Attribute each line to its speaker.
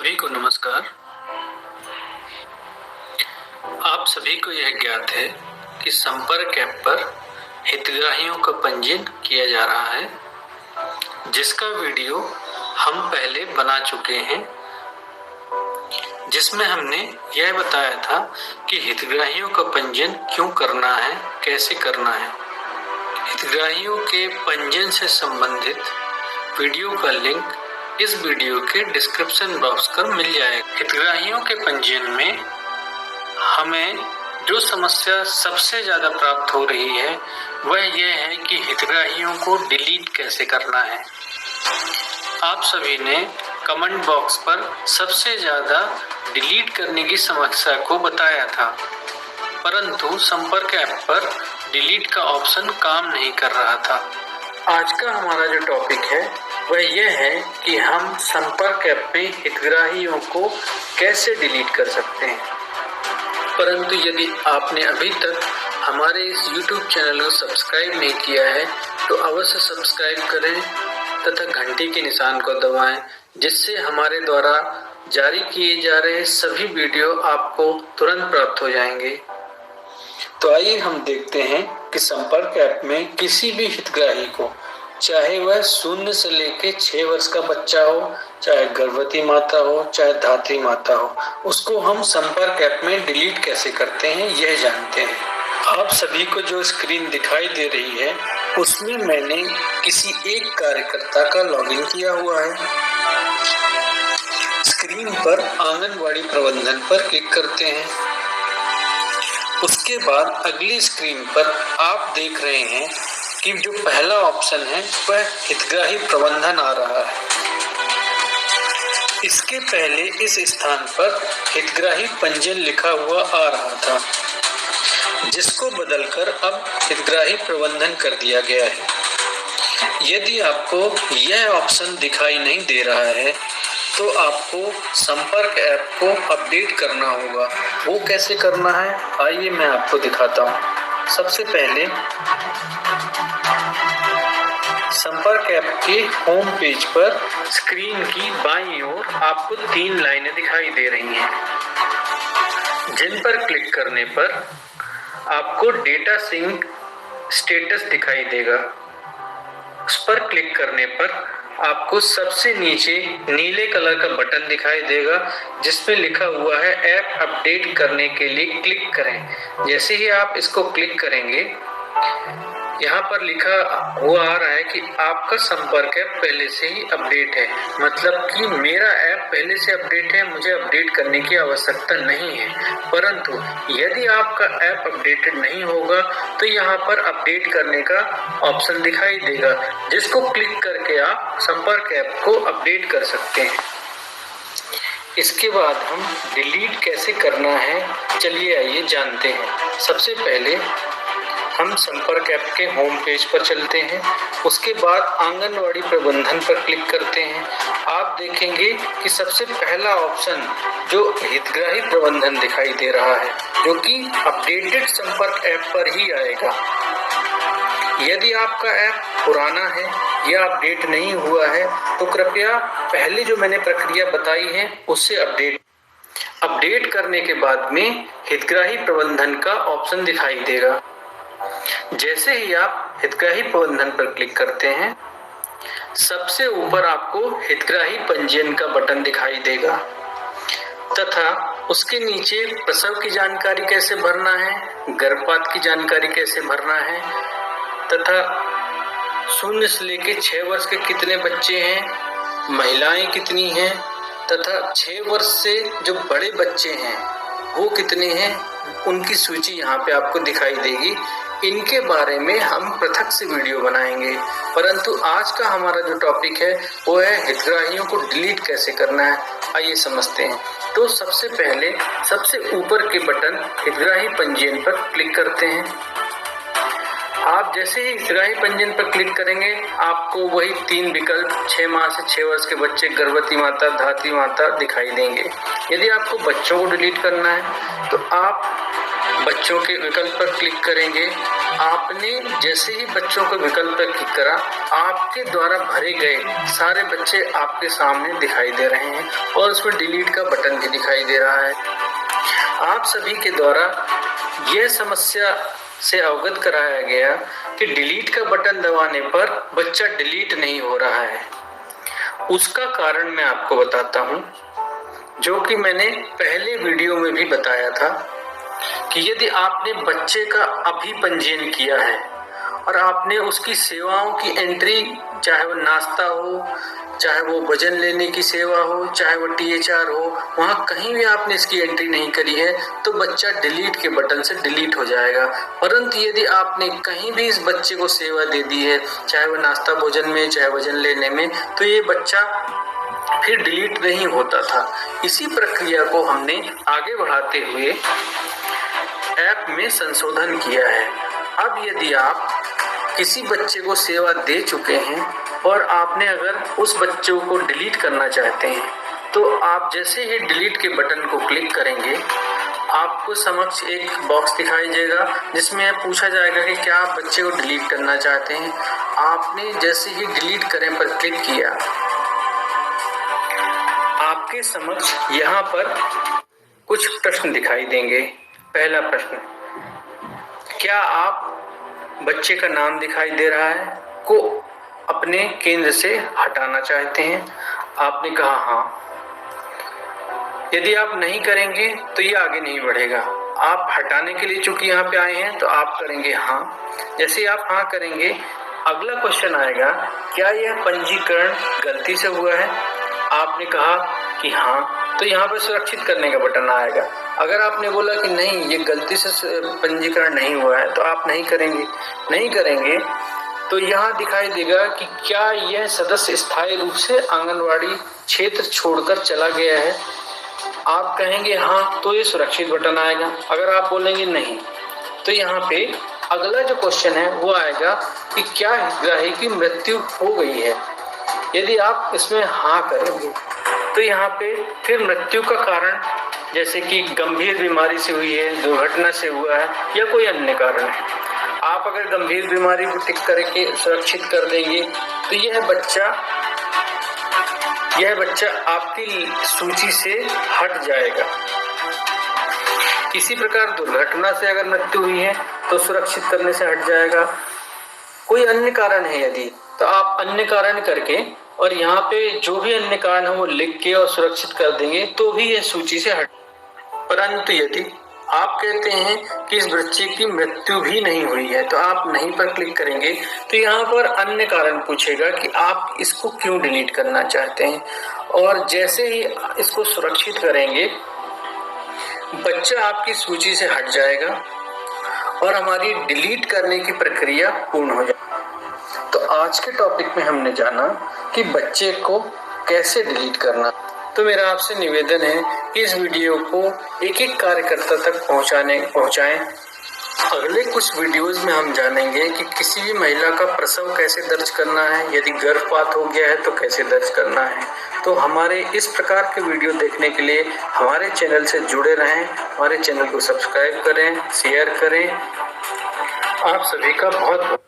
Speaker 1: सभी को नमस्कार। आप सभी को यह ज्ञात है कि संपर्क ऐप पर हितग्राहियों का पंजीयन किया जा रहा है, जिसका वीडियो हम पहले बना चुके हैं, जिसमें हमने यह बताया था कि हितग्राहियों का पंजीयन क्यों करना है, कैसे करना है। हितग्राहियों के पंजीयन से संबंधित वीडियो का लिंक इस वीडियो के डिस्क्रिप्शन बॉक्स पर मिल जाएगा। हितग्राहियों के पंजीयन में हमें जो समस्या सबसे ज्यादा प्राप्त हो रही है वह यह है कि हितग्राहियों को डिलीट कैसे करना है। आप सभी ने कमेंट बॉक्स पर सबसे ज्यादा डिलीट करने की समस्या को बताया था, परंतु संपर्क ऐप पर डिलीट का ऑप्शन काम नहीं कर रहा था। आज का हमारा जो टॉपिक है वह यह है कि हम संपर्क ऐप में हितग्राहियों को कैसे डिलीट कर सकते हैं। परंतु यदि आपने अभी तक हमारे इस YouTube चैनल को सब्सक्राइब नहीं किया है तो अवश्य सब्सक्राइब करें तथा घंटी के निशान को दबाएं, जिससे हमारे द्वारा जारी किए जा रहे सभी वीडियो आपको तुरंत प्राप्त हो जाएंगे। तो आइए हम देखते हैं कि संपर्क ऐप में किसी भी हितग्राही को, चाहे वह 0 से लेकर 6 वर्ष का बच्चा हो, चाहे गर्भवती माता हो, चाहे धात्री माता हो, उसको हम संपर्क ऐप में डिलीट कैसे करते हैं यह जानते हैं। आप सभी को जो स्क्रीन दिखाई दे रही है उसमें मैंने किसी एक कार्यकर्ता का लॉगिन किया हुआ है। स्क्रीन पर आंगनवाड़ी प्रबंधन पर क्लिक करते हैं। उसके बाद अगली स्क्रीन पर आप देख रहे हैं कि जो पहला ऑप्शन है वह हितग्राही प्रबंधन आ रहा है। इसके पहले इस स्थान पर हितग्राही पंजीयन लिखा हुआ आ रहा था, जिसको बदलकर अब हितग्राही प्रबंधन कर दिया गया है। यदि आपको यह ऑप्शन दिखाई नहीं दे रहा है तो आपको संपर्क ऐप को अपडेट करना होगा। वो कैसे करना है आइए मैं आपको दिखाता हूँ। सबसे पहले संपर्क ऐप के होम पेज पर स्क्रीन की बाईं ओर आपको 3 लाइनें दिखाई दे रही हैं, जिन पर क्लिक करने पर आपको डेटा सिंक स्टेटस दिखाई देगा। उस पर क्लिक करने पर आपको सबसे नीचे नीले कलर का बटन दिखाई देगा, जिसपे लिखा हुआ है ऐप अपडेट करने के लिए क्लिक करें। जैसे ही आप इसको क्लिक करेंगे, यहाँ पर लिखा हुआ आ रहा है कि आपका संपर्क ऐप पहले से ही अपडेट है, मतलब कि मेरा ऐप पहले से अपडेट है, मुझे अपडेट करने की आवश्यकता नहीं है। परंतु यदि आपका ऐप अपडेटेड नहीं होगा तो यहाँ पर अपडेट करने का ऑप्शन दिखाई देगा, जिसको क्लिक करके आप संपर्क ऐप को अपडेट कर सकते हैं। इसके बाद हम डिलीट कैसे करना है चलिए आइए जानते हैं। सबसे पहले हम संपर्क ऐप के होम पेज पर चलते हैं। उसके बाद आंगनवाड़ी प्रबंधन पर क्लिक करते हैं। आप देखेंगे कि सबसे पहला ऑप्शन जो हितग्राही प्रबंधन दिखाई दे रहा है, जो कि अपडेटेड संपर्क ऐप पर ही आएगा। यदि आपका ऐप पुराना है या अपडेट नहीं हुआ है तो कृपया पहले जो मैंने प्रक्रिया बताई है उससे अपडेट करने के बाद में हितग्राही प्रबंधन का ऑप्शन दिखाई देगा। जैसे ही आप हितग्राही प्रबंधन पर क्लिक करते हैं, सबसे ऊपर आपको हितग्राही पंजीयन का बटन दिखाई देगा तथा उसके नीचे प्रसव की जानकारी कैसे भरना है, गर्भपात की जानकारी कैसे भरना है तथा 0 से लेकर 6 वर्ष के कितने बच्चे हैं, महिलाएं कितनी हैं तथा 6 वर्ष से जो बड़े बच्चे हैं वो कितने हैं, उनकी सूची यहाँ पे आपको दिखाई देगी। इनके बारे में हम पृथक से वीडियो बनाएंगे, परंतु आज का हमारा जो टॉपिक है वो है हितग्राहियों को डिलीट कैसे करना है। आइए समझते हैं। तो सबसे पहले सबसे ऊपर के बटन हितग्राही पंजीयन पर क्लिक करते हैं। आप जैसे ही हितग्राही पंजीयन पर क्लिक करेंगे, आपको वही 3 विकल्प 6 माह से 6 वर्ष के बच्चे, गर्भवती माता, धात्री माता दिखाई देंगे। यदि आपको बच्चों को डिलीट करना है तो आप बच्चों के विकल्प पर क्लिक करेंगे। आपने जैसे ही बच्चों के विकल्प पर क्लिक करा, आपके द्वारा भरे गए सारे बच्चे आपके सामने दिखाई दे रहे हैं और उसमें डिलीट का बटन भी दिखाई दे रहा है। आप सभी के द्वारा यह समस्या से अवगत कराया गया कि डिलीट का बटन दबाने पर बच्चा डिलीट नहीं हो रहा है। उसका कारण मैं आपको बताता हूं, जो कि मैंने पहले वीडियो में भी बताया था कि यदि आपने बच्चे का अभी पंजीयन किया है और आपने उसकी सेवाओं की एंट्री, चाहे वो नाश्ता हो, चाहे वो वजन लेने की सेवा हो, चाहे वो THR हो, वहां कहीं भी आपने इसकी एंट्री नहीं करी है तो बच्चा डिलीट के बटन से डिलीट हो जाएगा। परंतु यदि आपने कहीं भी इस बच्चे को सेवा दे दी है, चाहे वो नाश्ता भोजन में, चाहे वजन लेने में, तो ये बच्चा फिर डिलीट नहीं होता था। इसी प्रक्रिया को हमने आगे बढ़ाते हुए ऐप में संशोधन किया है। अब यदि आप किसी बच्चे को सेवा दे चुके हैं और आपने अगर उस बच्चे को डिलीट करना चाहते हैं, तो आप जैसे ही डिलीट के बटन को क्लिक करेंगे, आपको समक्ष एक बॉक्स दिखाई देगा जिसमें पूछा जाएगा कि क्या आप बच्चे को डिलीट करना चाहते हैं। आपने जैसे ही डिलीट करें पर क्लिक किया, आपके समक्ष यहाँ पर कुछ प्रश्न दिखाई देंगे। पहला प्रश्न, क्या आप बच्चे का नाम दिखाई दे रहा है को अपने केंद्र से हटाना चाहते हैं? आपने कहा हाँ। यदि आप नहीं करेंगे तो ये आगे नहीं बढ़ेगा। आप हटाने के लिए चूंकि यहाँ पे आए हैं तो आप करेंगे हाँ। जैसे आप हाँ करेंगे, अगला क्वेश्चन आएगा, क्या यह पंजीकरण गलती से हुआ है? आपने कहा कि हाँ, तो यहाँ पर सुरक्षित करने का बटन आएगा। अगर आपने बोला कि नहीं, ये गलती से पंजीकरण नहीं हुआ है, तो आप नहीं करेंगे तो यहाँ दिखाई देगा कि क्या यह सदस्य स्थायी रूप से आंगनवाड़ी क्षेत्र छोड़कर चला गया है। आप कहेंगे हाँ, तो ये सुरक्षित बटन आएगा। अगर आप बोलेंगे नहीं, तो यहाँ पे अगला जो क्वेश्चन है वो आएगा कि क्या हितग्राही की मृत्यु हो गई है। यदि आप इसमें हाँ करेंगे तो यहाँ पे फिर मृत्यु का कारण, जैसे कि गंभीर बीमारी से हुई है, दुर्घटना से हुआ है या कोई अन्य कारण है, आप अगर गंभीर बीमारी को टिक करके सुरक्षित कर देंगे तो यह बच्चा आपकी सूची से हट जाएगा। इसी प्रकार दुर्घटना से अगर मृत्यु हुई है तो सुरक्षित करने से हट जाएगा। कोई अन्य कारण है यदि, तो आप अन्य कारण करके और यहाँ पे जो भी अन्य कारण है वो लिख के और सुरक्षित कर देंगे तो भी यह सूची से हट। परंतु यदि आप कहते हैं कि इस बच्चे की मृत्यु भी नहीं हुई है, तो आप नहीं पर क्लिक करेंगे तो यहाँ पर अन्य कारण पूछेगा कि आप इसको क्यों डिलीट करना चाहते हैं। और जैसे ही इसको सुरक्षित करेंगे, बच्चा आपकी सूची से हट जाएगा और हमारी डिलीट करने की प्रक्रिया पूर्ण हो जाएगी। तो आज के टॉपिक में हमने जाना कि बच्चे को कैसे डिलीट करना। तो मेरा आपसे निवेदन है कि इस वीडियो को एक एक कार्यकर्ता तक पहुंचाएं। अगले कुछ वीडियोस में हम जानेंगे कि किसी भी महिला का प्रसव कैसे दर्ज करना है, यदि गर्भपात हो गया है तो कैसे दर्ज करना है। तो हमारे इस प्रकार के वीडियो देखने के लिए हमारे चैनल से जुड़े रहें, हमारे चैनल को सब्सक्राइब करें, शेयर करें। आप सभी का बहुत